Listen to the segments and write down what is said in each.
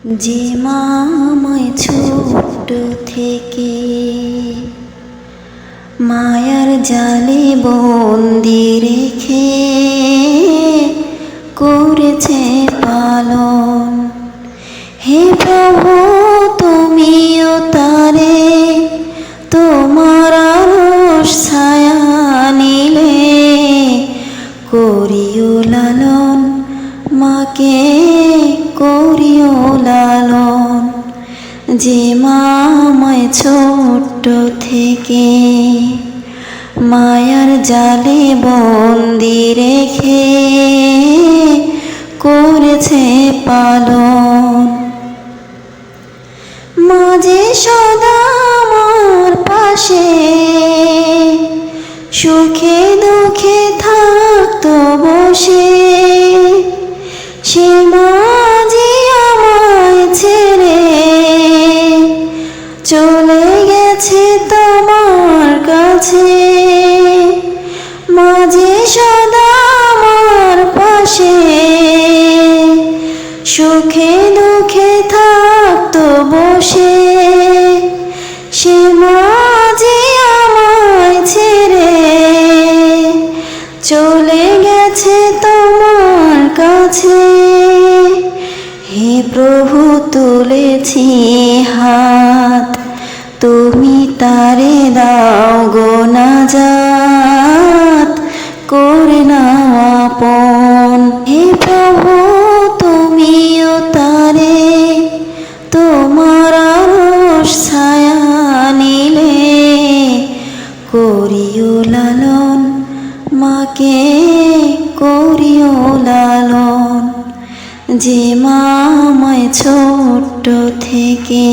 যে মা আমায় ছোট্ট থেকে মায়ার জালে বন্দি রেখে করেছে পালন। হে প্রভু, তুমিও তারে তোমার আরশ ছায়া নিলে, করিও লালন মাকে করিও লালন। যে মা আমায় ছোট্ট থেকে মায়ার জালে বন্দি রেখে করেছে পালন। মাঝে সদা আমার পাশে সুখে দুঃখে থাকতো বসে, সে মাঝে আমায় ছেড়ে চলে গেছে তোমার কাছে। মাঝে সদা আমার পাশে সুখে দুঃখে থাকতো বসে, সে মাঝে আমায় ছেড়ে চলে গেছে তোমার কাছে। হে প্রভু, তুলেছি হাত, তুমি তারে দাও গো নাজাত, করে নাও আপন। হে প্রভু, তুমিও তারে তোমার আরশ ছায়া নিলে, করিও লালন মাকে করিও লালন। যে মা আমায় ছোট্ট থেকে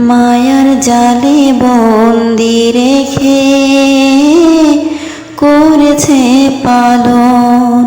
মায়ার জালে বন্দি রেখে করেছে পালন।